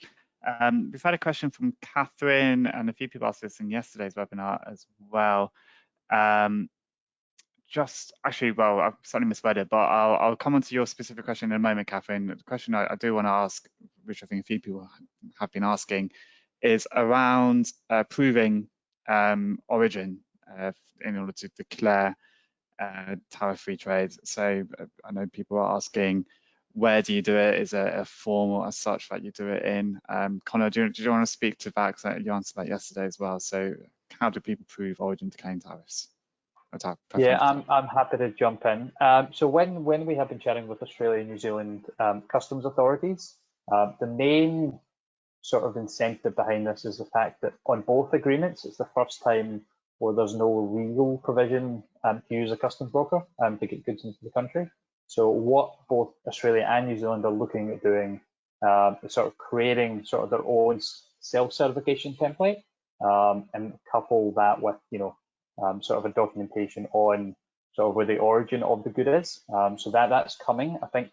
[SPEAKER 1] We've had a question from Catherine, and a few people asked this in yesterday's webinar as well. Well, I've slightly misread it, but I'll come on to your specific question in a moment, Catherine. The question I do want to ask, which I think a few people have been asking, is around proving origin in order to declare tariff-free trade. So I know people are asking, where do you do it? Is it a form or as such that you do it in? Connor, do you want to speak to that? Because you answered that yesterday as well. So how do people prove origin declaring tariffs?
[SPEAKER 4] Yeah, I'm happy to jump in. So when we have been chatting with Australia and New Zealand customs authorities, the main sort of incentive behind this is the fact that on both agreements, it's the first time where there's no legal provision to use a customs broker to get goods into the country. So what both Australia and New Zealand are looking at doing is sort of creating sort of their own self-certification template and couple that with, sort of a documentation on sort of where the origin of the good is. So that's coming, I think,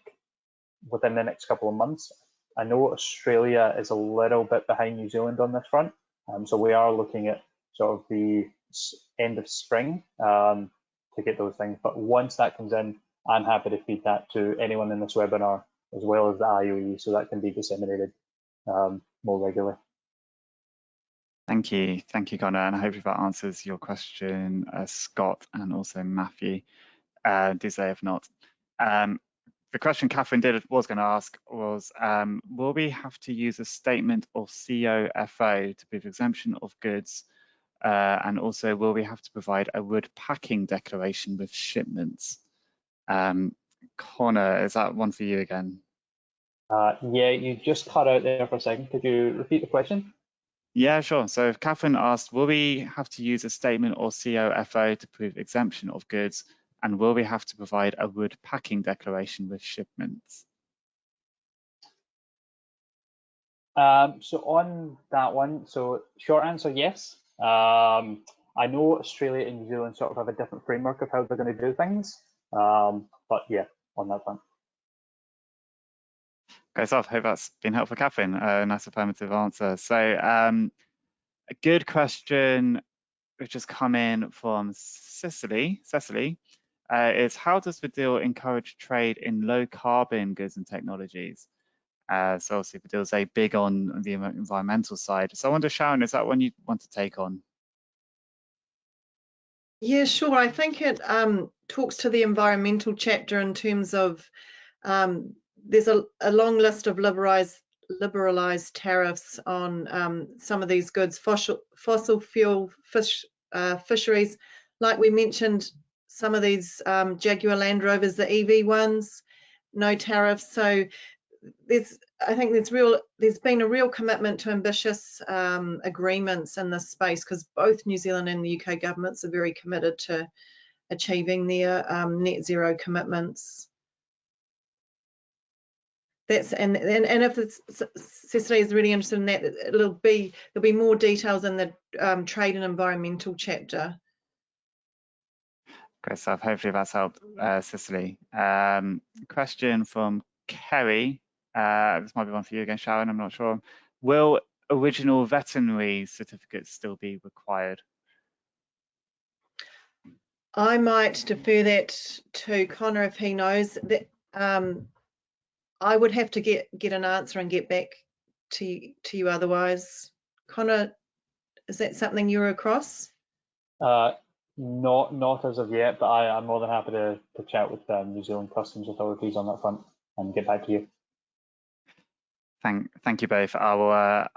[SPEAKER 4] within the next couple of months. I know Australia is a little bit behind New Zealand on this front. So we are looking at sort of the end of spring to get those things. But once that comes in, I'm happy to feed that to anyone in this webinar, as well as the IOE, so that can be disseminated more regularly.
[SPEAKER 1] Thank you, Connor, and I hope that answers your question, Scott, and also Matthew. Do say if not. The question Catherine was going to ask was, will we have to use a statement or COFO to prove exemption of goods? And also, will we have to provide a wood packing declaration with shipments? Connor, is that one for you again?
[SPEAKER 4] Yeah, you just cut out there for a second. Could you repeat the question?
[SPEAKER 1] Yeah, sure. So Catherine asked, will we have to use a statement or COFO to prove exemption of goods? And will we have to provide a wood packing declaration with shipments?
[SPEAKER 4] So on that one, so short answer, yes. I know Australia and New Zealand sort of have a different framework of how they're going to do things. But yeah, on that front.
[SPEAKER 1] Okay, so I hope that's been helpful, Catherine. Nice affirmative answer. So a good question which has come in from Cecily, is how does the deal encourage trade in low carbon goods and technologies? So obviously the deal is very big on the environmental side. So I wonder, Sharon, is that one you want to take on?
[SPEAKER 3] Yeah, sure. I think it talks to the environmental chapter in terms of there's a long list of liberalized tariffs on some of these goods, fossil fuel fisheries. Like we mentioned, some of these Jaguar Land Rovers, the EV ones, no tariffs. So I think there's been a real commitment to ambitious agreements in this space, because both New Zealand and the UK governments are very committed to achieving their net zero commitments. And if Cecily is really interested in that, there'll be more details in the trade and environmental chapter.
[SPEAKER 1] Great stuff. Hopefully that's helped, Cecily. Question from Kerry. This might be one for you again, Sharon, I'm not sure. Will original veterinary certificates still be required?
[SPEAKER 3] I might defer that to Connor if he knows. That I would have to get an answer and get back to you otherwise. Connor, is that something you're across?
[SPEAKER 4] Not as of yet, but I'm more than happy to chat with New Zealand customs authorities on that front and get back to you.
[SPEAKER 1] Thank you both. I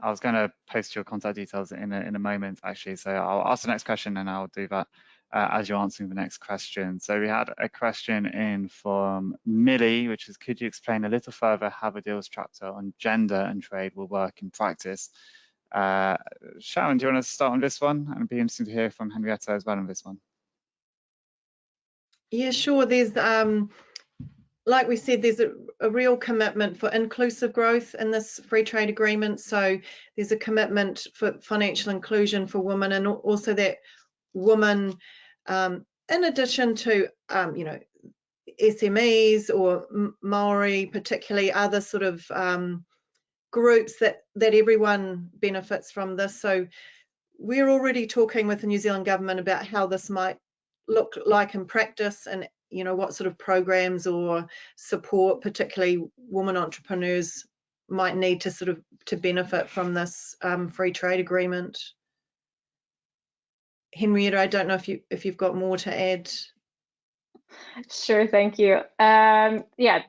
[SPEAKER 1] was going to post your contact details in a moment, actually. So I'll ask the next question and I'll do that as you're answering the next question. So we had a question in from Millie, which is, could you explain a little further how the deals chapter on gender and trade will work in practice? Sharon, do you want to start on this one? And it'd be interesting to hear from Henrietta as well on this one.
[SPEAKER 3] Yeah, sure. There's like we said, there's a real commitment for inclusive growth in this free trade agreement. So there's a commitment for financial inclusion for women, and also that women, in addition to SMEs or Maori, particularly other sort of groups that everyone benefits from this. So we're already talking with the New Zealand government about how this might look like in practice, and what sort of programs or support particularly women entrepreneurs might need to benefit from this free trade agreement. Henrietta, I don't know if you've got more to add.
[SPEAKER 2] Sure, thank you. Yeah,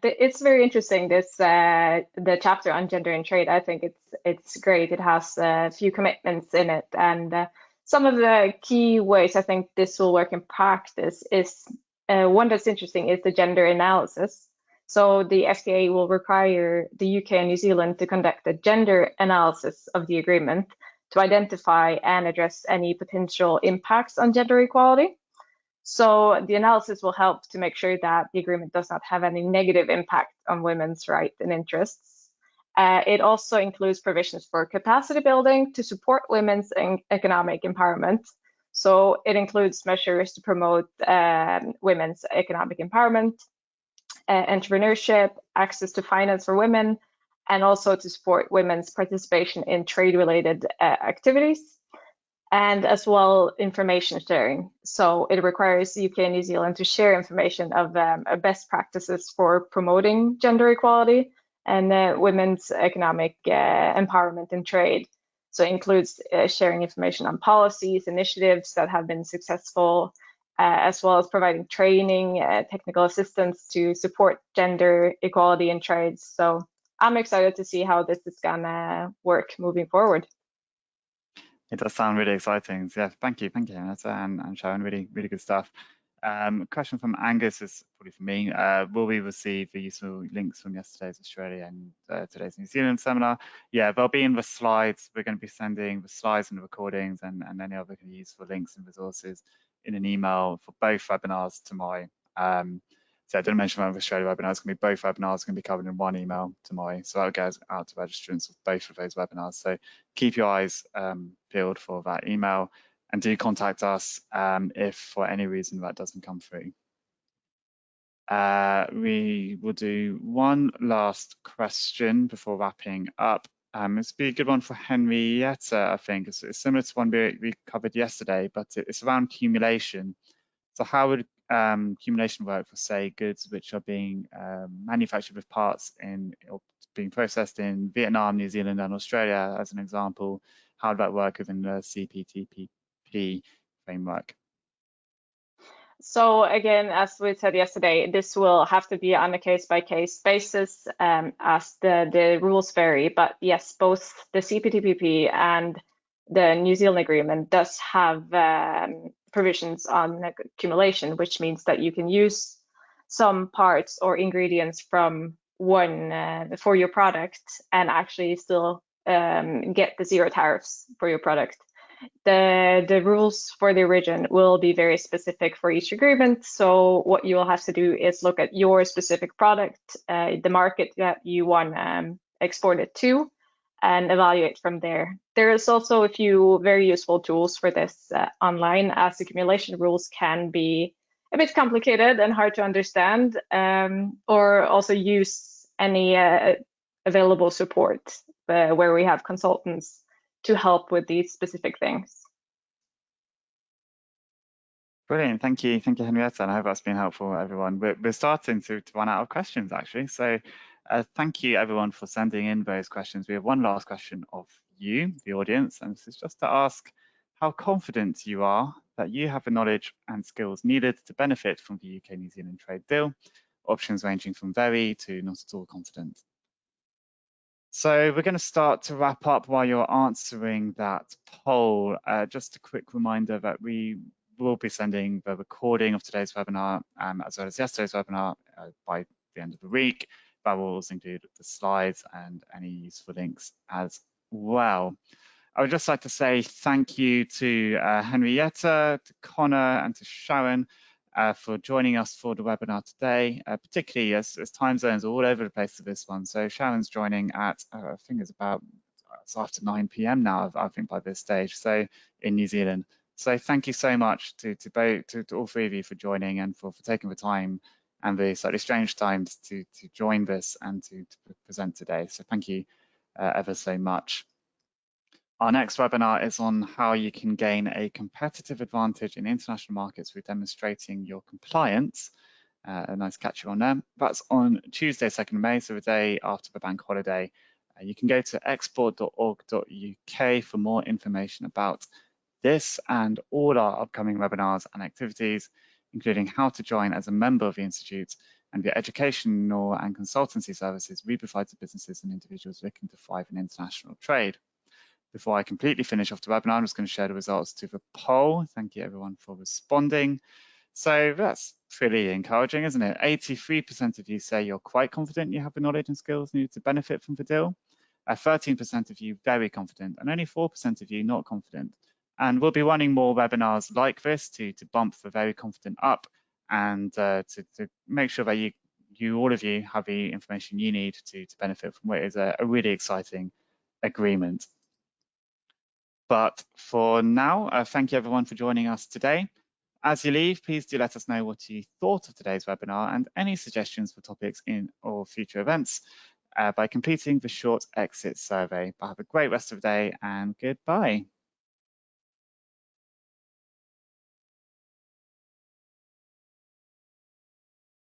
[SPEAKER 2] it's very interesting, this the chapter on gender and trade. I think it's great. It has a few commitments in it, and some of the key ways I think this will work in practice is one that's interesting is the gender analysis. So the FTA will require the UK and New Zealand to conduct a gender analysis of the agreement to identify and address any potential impacts on gender equality. So the analysis will help to make sure that the agreement does not have any negative impact on women's rights and interests. It also includes provisions for capacity building to support women's economic empowerment. So it includes measures to promote women's economic empowerment, entrepreneurship, access to finance for women, and also to support women's participation in trade-related activities. and as well information sharing. So it requires UK and New Zealand to share information of best practices for promoting gender equality and women's economic empowerment in trade. So it includes sharing information on policies, initiatives that have been successful, as well as providing training, technical assistance to support gender equality in trade. So I'm excited to see how this is gonna work moving forward.
[SPEAKER 1] It does sound really exciting. So, yeah, thank you, Henrietta and Sharon. Really good stuff. Question from Angus is probably for me. Will we receive the useful links from yesterday's Australia and today's New Zealand seminar? Yeah, they'll be in the slides. We're going to be sending the slides and the recordings and any other useful links and resources in an email for both webinars tomorrow. So I didn't mention about the Australia webinar. It's going to be both webinars going to be covered in one email tomorrow. So that'll go out to registrants of both of those webinars. So keep your eyes peeled for that email, and do contact us if for any reason that doesn't come through. We will do one last question before wrapping up. This will be a good one for Henrietta, I think. It's similar to one we covered yesterday, but it's around accumulation. So how would accumulation work for, say, goods which are being manufactured with parts or being processed in Vietnam, New Zealand, and Australia, as an example? How would that work within the CPTPP framework?
[SPEAKER 2] So again, as we said yesterday, this will have to be on a case-by-case basis as the rules vary. But yes, both the CPTPP and the New Zealand agreement does have provisions on accumulation, which means that you can use some parts or ingredients from one for your product and actually still get the zero tariffs for your product. The rules for the origin will be very specific for each agreement. So what you will have to do is look at your specific product, the market that you want export it to, and evaluate from there. There is also a few very useful tools for this online, as accumulation rules can be a bit complicated and hard to understand, or also use any available support where we have consultants to help with these specific things.
[SPEAKER 1] Brilliant, thank you, Henrietta, and I hope that's been helpful, everyone. We're starting to run out of questions, actually. So thank you, everyone, for sending in those questions. We have one last question of you, the audience, and this is just to ask how confident you are that you have the knowledge and skills needed to benefit from the UK-New Zealand trade deal, options ranging from very to not at all confident. So we're going to start to wrap up while you're answering that poll. Just a quick reminder that we will be sending the recording of today's webinar as well as yesterday's webinar by the end of the week. That will also include the slides and any useful links as well. I would just like to say thank you to Henrietta, to Connor, and to Sharon for joining us for the webinar today, particularly as time zones are all over the place for this one. So Sharon's joining at, I think it's after 9 p.m. now, I think, by this stage, so in New Zealand. So thank you so much to all three of you for joining and for taking the time and the slightly strange times to join this and to present today. So thank you ever so much. Our next webinar is on how you can gain a competitive advantage in international markets through demonstrating your compliance. A nice catch on there. That's on Tuesday, 2nd May, so the day after the bank holiday. You can go to export.org.uk for more information about this and all our upcoming webinars and activities, including how to join as a member of the Institute and the educational and consultancy services we provide to businesses and individuals looking to thrive in international trade. Before I completely finish off the webinar, I'm just going to share the results to the poll. Thank you, everyone, for responding. So that's pretty encouraging, isn't it? 83% of you say you're quite confident you have the knowledge and skills needed to benefit from the deal. 13% of you very confident, and only 4% of you not confident. And we'll be running more webinars like this to bump the very confident up and to make sure that all of you have the information you need to benefit from what is a really exciting agreement. But for now, thank you everyone for joining us today. As you leave, please do let us know what you thought of today's webinar and any suggestions for topics in or future events by completing the short exit survey. But have a great rest of the day and goodbye.